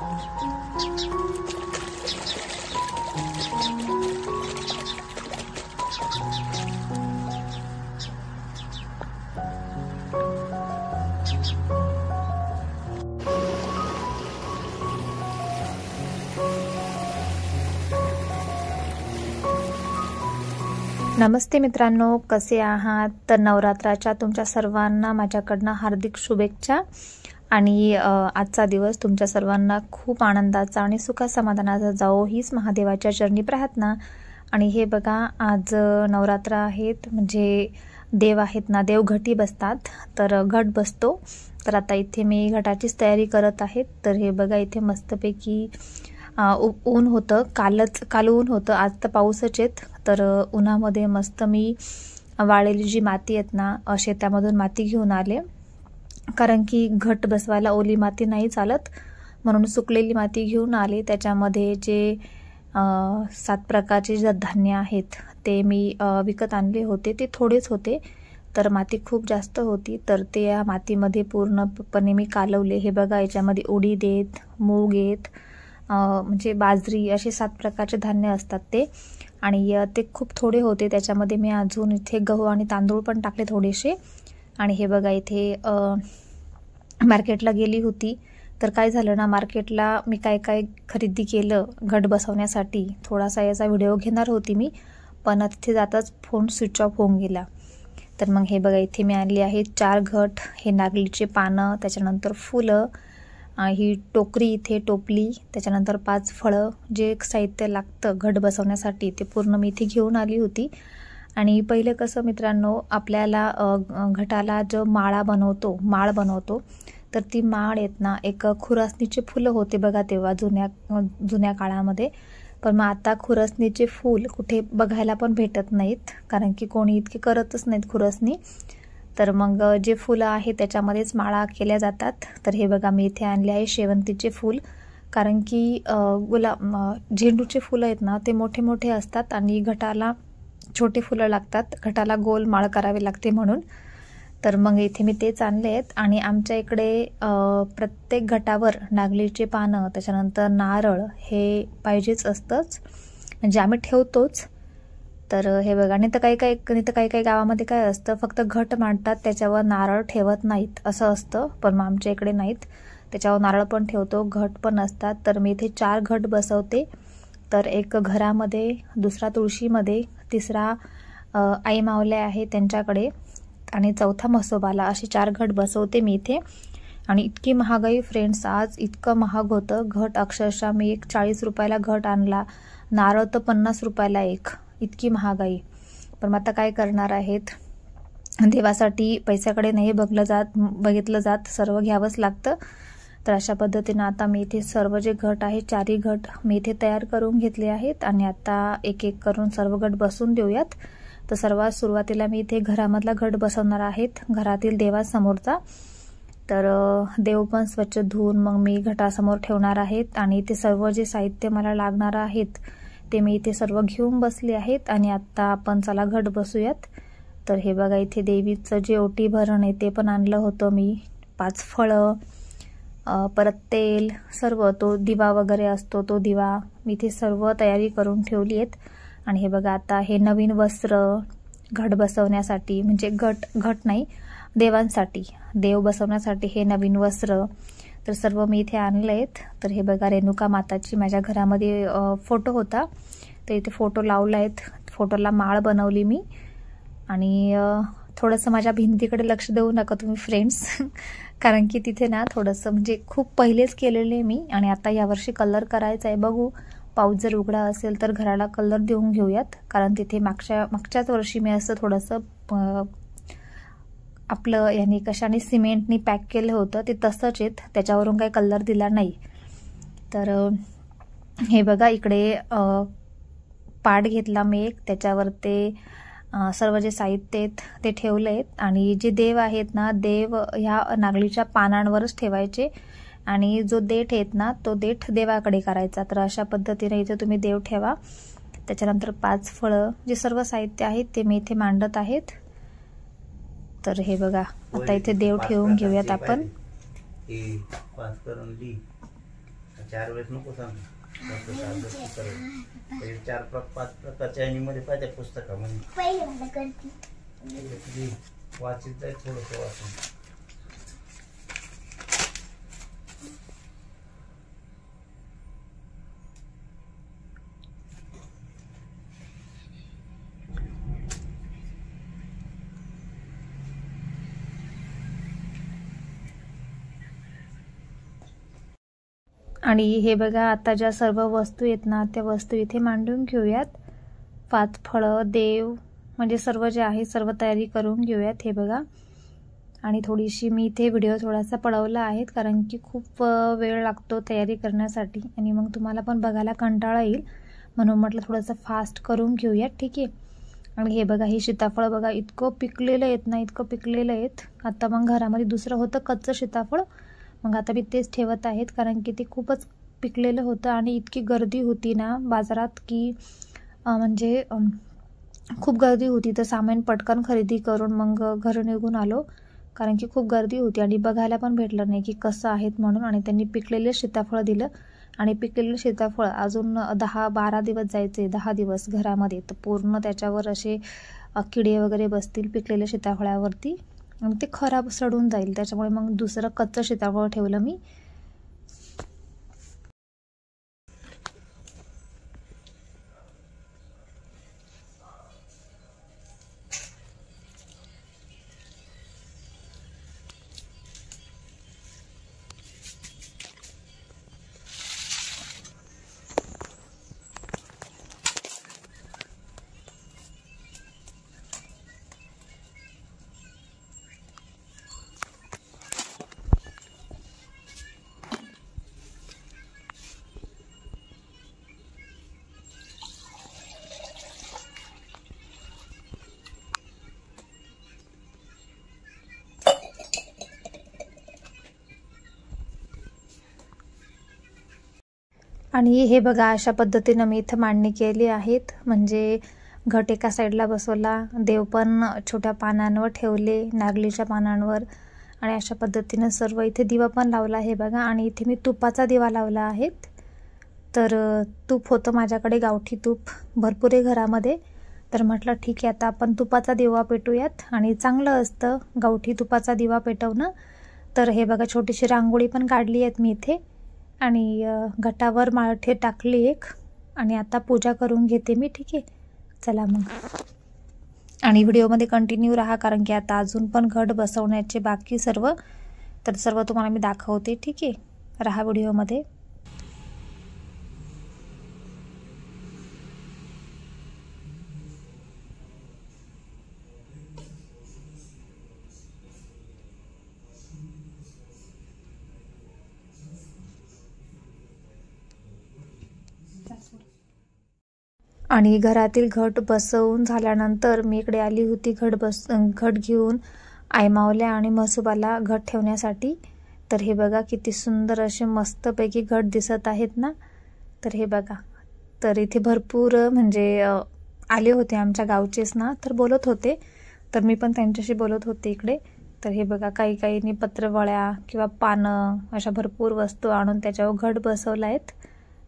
नमस्ते मित्रांनो, कसे आहात? तर नवरात्राच्या तुमच्या सर्वांना माझ्याकडनं हार्दिक शुभेच्छा आणि आजचा दिवस तुमच्या सर्वांना खूप आनंदाचा आणि सुखसमाधानाचा जाओ हीच महादेवाच्या चरणी प्रार्थना। आणि हे बघा, आज नवरात्र आहेत, म्हणजे देव आहेत ना, देव घटी बसतात, तर घट बसतो। तर आता इथे मी घटाचीच तयारी करत आहे। तर हे बघा, इथे मस्तपैकी ऊन होतं, काल ऊन होतं, आज तर पाऊसच आहेत। तर उन्हामध्ये मस्त मी वाळलेली जी माती आहेत ना, शेतामधून माती घेऊन आले, कारण की घट बसवायला ओली माती नाही चालत, म्हणून सुकलेली माती घेऊन आले। त्याच्यामध्ये जे 7 प्रकारचे जे धान्य आहेत ते मी विकत आणले होते, ते थोडेच होते, तर माती खूप जास्त होती, तर ते या मातीमध्ये पूर्णपणे मी कालवले। हे बघा, याच्यामध्ये उडीद आहेत, मूग आहेत, म्हणजे बाजरी, असे 7 प्रकारचे धान्य असतात ते, आणि ते खूप थोडे होते। त्याच्यामध्ये मी अजून इथे गहू आणि तांदूळ पण टाकले थोडेसे। आणि हे बघा, इथे मार्केटला गेली होती, तर काय झालं ना, मार्केटला मी काय काय खरेदी केलं घट बसवण्यासाठी, थोडासा याचा व्हिडिओ घेणार होती मी, पण तिथे जाताच फोन स्विच ऑफ होऊन गेला। तर मग हे बघा, इथे मी आणली आहे 4 घट, हे नागलीचे पानं, त्याच्यानंतर फुलं, ही टोकरी, इथे टोपली, त्याच्यानंतर 5 फळं, जे साहित्य लागतं घट बसवण्यासाठी ते पूर्ण मी इथे घेऊन आली होती। आणि पहिलं कसं मित्रांनो, आपल्याला घटाला जो माळ बनवतो, तर ती माळ आहेत ना, एक खुरासणीचे फुलं होते बघा तेव्हा जुन्या काळामध्ये, पण मग आता खुरसणीचे फूल कुठे बघायला पण भेटत नाहीत, कारण की कोणी इतके करतच नाहीत खुरसणी। तर मग जे फुलं आहे त्याच्यामध्येच माळा केल्या जातात। तर हे बघा, मी इथे आणले आहे शेवंतीचे फूल, कारण की झेंडूचे फुलं आहेत ना, ते मोठे मोठे असतात आणि घटाला छोटे फुलं लागतात, घटाला गोल माळ करावी लागते म्हणून। तर मग इथे मी तेच आणले आहेत। आणि आमच्या इकडे प्रत्येक घटावर नागलीचे पानं, त्याच्यानंतर नारळ हे पाहिजेच असतंच, म्हणजे आम्ही ठेवतोच। तर हे बघा, नाही तर काही गावामध्ये काय असतं, फक्त घट मांडतात, त्याच्यावर नारळ ठेवत नाहीत असं असतं, पण मग आमच्या इकडे नाहीत, त्याच्यावर नारळ पण ठेवतो, घट पण असतात। तर मी इथे 4 घट बसवते, तर एक घरामध्ये, दुसरा तुळशीमध्ये, तिसरा आई मावल्या आहे त्यांच्याकडे, आणि चौथा म्हसोबाला, असे 4 घट बसवते मी इथे। आणि इतकी महागाई फ्रेंड्स, आज इतकं महाग होतं घट, अक्षरशः मी एक 40 रुपयाला घट आणला, नारळ तर 50 रुपयाला एक, इतकी महागाई। पण मग आता काय करणार आहेत, देवासाठी पैशाकडे नाही बघितलं जात, सर्व घ्यावंच लागतं। तर अशा पद्धतीनं आता मी इथे सर्व जे घट आहे, 4ही घट मी इथे तयार करून घेतले आहेत, आणि आता एक एक करून सर्व घट बसून देऊयात। तर सर्वात सुरुवातीला मी इथे घरामधला घट बसवणार आहेत, घरातील देवासमोरचा। तर देव पण स्वच्छ धुवून मग मी घटासमोर ठेवणार आहेत, आणि इथे सर्व जे साहित्य मला लागणार आहेत ते मी इथे सर्व घेऊन बसले आहेत। आणि आता आपण चला घट बसूयात। तर हे बघा, इथे देवीचं जे ओटी भरण आहे ते पण आणलं होतं मी, 5 फळं, परत तेल, सर्व तो दिवा वगैरे असतो, तो दिवा मी इथे सर्व तयारी करून ठेवली आहेत। आणि हे बघा, आता हे नवीन वस्त्र घट बसवण्यासाठी, म्हणजे घट नाही, देवांसाठी, देव बसवण्यासाठी हे नवीन वस्त्र, तर सर्व मी इथे आणले आहेत। तर हे बघा, रेणुका माताची माझ्या घरामध्ये फोटो होता, तर इथे फोटो लावला आहेत, फोटोला माळ बनवली मी। आणि थोडंसं माझ्या भिंतीकडे लक्ष देऊ नका तुम्ही फ्रेंड्स, कारण की तिथे ना थोडंसं, म्हणजे खूप पहिलेच केलेले मी, आणि आता यावर्षी कलर करायचा आहे, बघू पाऊस जर उघडा असेल तर घराला कलर देऊन घेऊयात, कारण तिथे मागच्याच वर्षी मी असं थोडंसं आपलं याने कशाने सिमेंटनी पॅक केलं होतं, ते तसंच आहेत, त्याच्यावरून काही कलर दिला नाही। तर हे बघा, इकडे पाट घेतला मी एक, त्याच्यावर ते सर्व जे साहित्य आहेत ते ठेवले आहेत। आणि जे देव आहेत ना, देव ह्या नागलीच्या पानांवरच ठेवायचे, आणि जो देठ आहेत ना, तो देठ देवाकडे करायचा। तर अशा पद्धतीने इथे तुम्ही देव ठेवा। त्याच्यानंतर 5 फळं, जे सर्व साहित्य आहेत ते मी इथे मांडत आहेत। तर हे बघा, आता इथे देव ठेवून घेऊयात आपण। 4 वेळेस नको सांग. 4-5 प्रकारच्या ॲनिमध्ये पाहिजे पुस्तकामध्ये वाचित जाईल थोडंसं वाचून. आणि हे बघा, आता ज्या सर्व वस्तू आहेत ना त्या वस्तू इथे मांडून घेऊयात. 5 फळं, देव, म्हणजे सर्व जे आहे सर्व तयारी करून घेऊयात. हे बघा, आणि थोडीशी मी इथे व्हिडिओ थोडासा पळवला आहे कारण की खूप वेळ लागतो तयारी करण्यासाठी आणि मग तुम्हाला पण बघायला कंटाळा येईल, म्हणून म्हटलं थोडंसं फास्ट करून घेऊयात. ठीक आहे. आणि हे बघा, ही सीताफळ बघा इतकं पिकलेलं आहेत ना, इतकं पिकलेलं आहेत. आता मग घरामध्ये दुसरं होतं कच्चं सीताफळ, मग आता मी तेच ठेवत आहेत कारण की ते खूपच पिकलेलं होतं आणि इतकी गर्दी होती ना बाजारात की म्हणजे खूप गर्दी होती. तर सामान पटकन खरेदी करून मग घरी निघून आलो कारण की खूप गर्दी होती आणि बघायला पण भेटलं नाही की कसं आहेत म्हणून. आणि त्यांनी पिकलेलं सीताफळ दिलं आणि पिकलेलं सीताफळ अजून 10-12 दिवस जायचे, 10 दिवस घरामध्ये, तर पूर्ण त्याच्यावर असे किडे वगैरे बसतील पिकलेल्या सीताफळावरती आणि ते खराब सडून जाईल. त्याच्यामुळे मग दुसरं कच्चं सीताफळ ठेवलं मी. आणि हे बघा, अशा पद्धतीनं मी इथं मांडणी केली आहेत. म्हणजे घट एका साईडला बसवला, देव पण छोट्या पानांवर ठेवले, नारळीच्या पानांवर, आणि अशा पद्धतीनं सर्व इथे दिवा पण लावला. हे बघा, आणि इथे मी तुपाचा दिवा लावला आहे. तर तूप होतं माझ्याकडे, गावठी तूप भरपूर आहे घरामध्ये. तर म्हटलं ठीक आहे, आता आपण तुपाचा दिवा पेटूयात आणि चांगलं असतं गावठी तुपाचा दिवा पेटवणं. तर हे बघा, छोटीशी रांगोळी पण काढली आहेत मी इथे आणि घटावर माळठे टाकली एक आणि आता पूजा करून घेते मी. ठीक आहे, चला मग. आणि व्हिडिओमध्ये कंटिन्यू राहा कारण की आता अजून पण घट बसवण्याचे बाकी सर्व, तर सर्व तुम्हाला मी दाखवते. ठीक आहे, राहा व्हिडिओमध्ये. आणि घरातील घट बसवून झाल्यानंतर मी इकडे आली होती घट घेऊन आईमावल्या आणि म्हसोबाला घट ठेवण्यासाठी. तर हे बघा, किती सुंदर असे मस्तपैकी घट दिसत आहेत ना. तर हे बघा, तर इथे भरपूर म्हणजे आले होते आमच्या गावचेच ना, तर बोलत होते, तर मी पण त्यांच्याशी बोलत होते इकडे. तर हे बघा, काहींनी पत्रवळ्या किंवा पानं अशा भरपूर वस्तू आणून त्याच्यावर घट बसवला आहेत.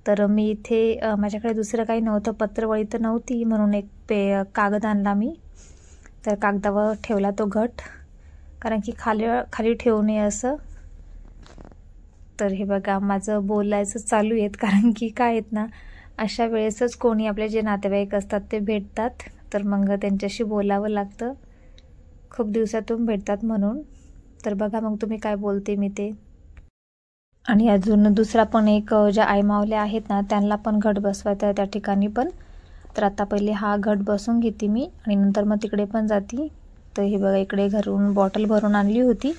तर मी इथे माझ्याकडे दुसरं काही नव्हतं, पत्रवळी तर नव्हती, म्हणून एक कागद आणला मी. तर कागदावर ठेवला तो घट कारण की खाली ठेवू नये असं. तर हे बघा, माझं बोलायचं चालू आहेत कारण की काय आहेत ना, अशा वेळेसच कोणी आपले जे नातेवाईक असतात ते भेटतात, तर मग त्यांच्याशी बोलावं लागतं, खूप दिवसातून भेटतात म्हणून. तर बघा मग तुम्ही काय बोलते मी ते. आणि अजून दुसरा पण एक ज्या आईमावल्या आहेत ना, त्यांना पण घट बसवायचं आहे त्या ठिकाणी पण. तर आता पहिले हा घट बसून घेते मी आणि नंतर मग तिकडे पण जाते. तर हे बघा, इकडे घरून बॉटल भरून आणली होती.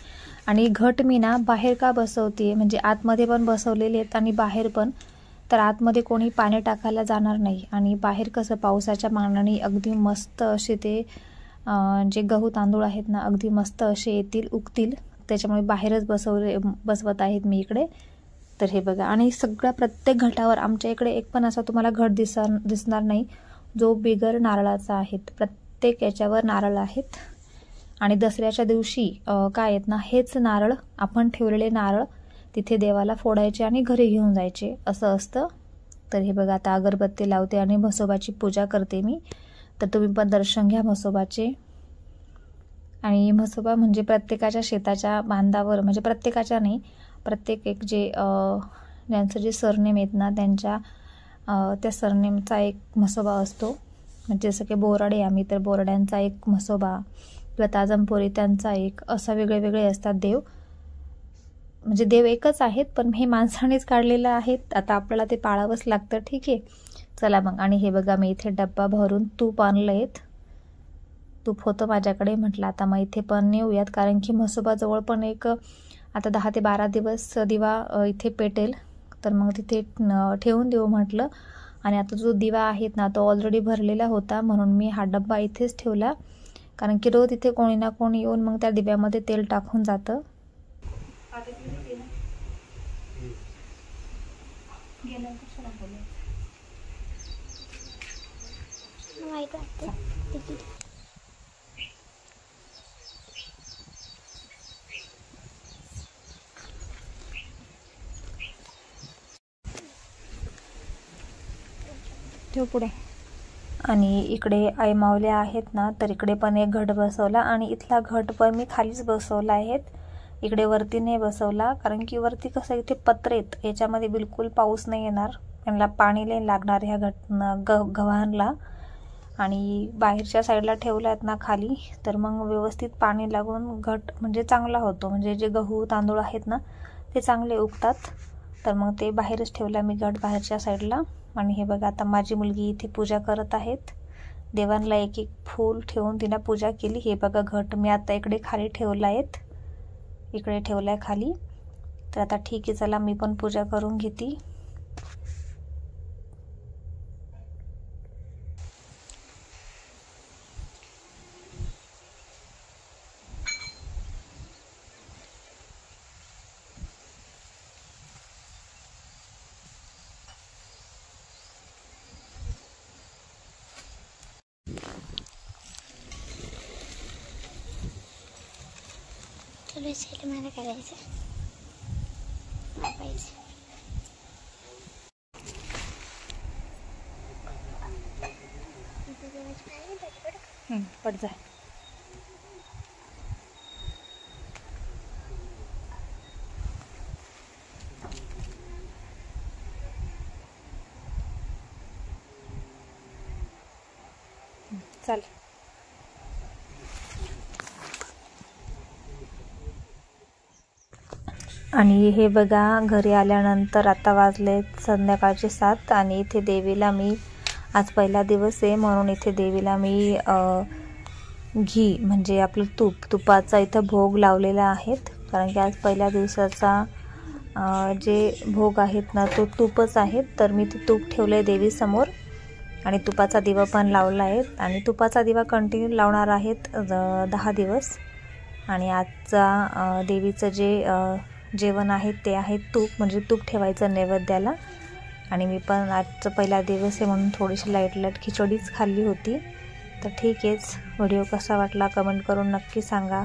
आणि घट मी ना बाहेर का बसवते, म्हणजे आतमध्ये पण बसवलेले आहेत आणि बाहेर पण. तर आतमध्ये कोणी पाणी टाकायला जाणार नाही आणि बाहेर कसं पावसाच्या मानाने अगदी मस्त असे ते जे गहू तांदूळ आहेत ना, अगदी मस्त असे येतील, उगतील. त्याच्यामुळे बाहेरच बसवत आहेत मी इकडे. तर हे बघा, आणि सगळ्या प्रत्येक घटावर आमच्या इकडे एक पण असा तुम्हाला घट दिसणार नाही जो बिगर नारळाचा आहे. प्रत्येक याच्यावर नारळ आहेत. आणि दसऱ्याच्या दिवशी काय आहेत ना, हेच नारळ, आपण ठेवलेले नारळ तिथे देवाला फोडायचे आणि घरी घेऊन जायचे असं असतं. तर हे बघा आता अगरबत्ती लावते आणि म्हसोबाची पूजा करते मी. तर तुम्ही पण दर्शन घ्या म्हसोबाचे. आणि म्हसोबा म्हणजे प्रत्येकाच्या शेताच्या बांधावर, म्हणजे प्रत्येकाच्या नाही, प्रत्येक एक जे ज्यांचं जे सरनेम आहेत ना त्यांच्या त्या सरनेमचा एक म्हसोबा असतो. म्हणजे जसं की बोराडे आम्ही, तर बोराड्यांचा एक म्हसोबा, किंवा ताजमपोरी त्यांचा एक, असा वेगळे वेगळे असतात देव. म्हणजे देव एकच आहेत पण हे माणसानेच काढलेलं आहेत. आता आपल्याला ते पाळावंच लागतं. ठीक आहे, चला मग. आणि हे बघा मी इथे डब्बा भरून तूप आणलं आहेत. तूप होतं माझ्याकडे, म्हटलं आता मग इथे पण नेऊयात, कारण की म्हसोबाजवळ पण एक आता 10 ते 12 दिवस दिवा इथे पेटेल. तर मग तिथे ठेवून देऊ म्हटलं. आणि आता जो दिवा आहेत ना तो ऑलरेडी भरलेला होता, म्हणून मी हा डब्बा इथेच ठेवला. कारण की रोज इथे कोणी ना कोणी येऊन मग त्या दिव्यामध्ये तेल टाकून जातं. ठेव पुढे. आणि इकडे आई माऊल्या आहेत ना, तर इकडे पण एक घट बसवला. आणि इथला घट पण मी खालीच बसवला आहेत, इकडे वरती नाही बसवला. कारण की वरती कसं इथे पत्रेत, याच्यामध्ये बिलकुल पाऊस नाही येणार, यांना पाणी नाही लागणार ह्या गव्हाणला. आणि बाहेरच्या साईडला ठेवला आहेत ना खाली, तर मग व्यवस्थित पाणी लागून घट म्हणजे चांगला होतो. म्हणजे जे गहू तांदूळ आहेत ना ते चांगले उगतात. तर मग ते बाहेरच ठेवला मी घट बाहेरच्या साईडला. आणि हे बघा आता माझी मुलगी इथे पूजा करत आहेत. देवांना एक एक फूल ठेवून तिने पूजा केली. हे बघा घट मी आता इकडे खाली ठेवला आहेत, इकडे ठेवलाय खाली. तर आता ठीक आहे, चला मी पण पूजा करून घेते. चलो इसके लिए मैंने करायचं पट जाय. चल. आणि हे बघा घरी आल्यानंतर आता वाजले संध्याकाळचे 7. आणि इथे देवीला मी आज पहिला दिवस आहे म्हणून इथे देवीला मी घी म्हणजे आपलं तुपाचा इथं भोग लावलेला आहेत. कारण की आज पहिल्या दिवसाचा जे भोग आहेत ना तो तूपच आहेत. तर मी ते तूप ठेवलं आहे देवीसमोर आणि तुपाचा दिवा पण लावला आहे. आणि तुपाचा दिवा कंटिन्यू लावणार आहेत 10 दिवस. आणि आजचा देवीचं जे जेवण आहे ते आहे तूप, म्हणजे तूप ठेवायचं नैवेद्याला. आणि मी पण आजचा पहिला दिवस आहे म्हणून थोडीशी लाईट खिचडीच खाल्ली होती. तर ठीक आहेच. व्हिडिओ कसा वाटला कमेंट करून नक्की सांगा.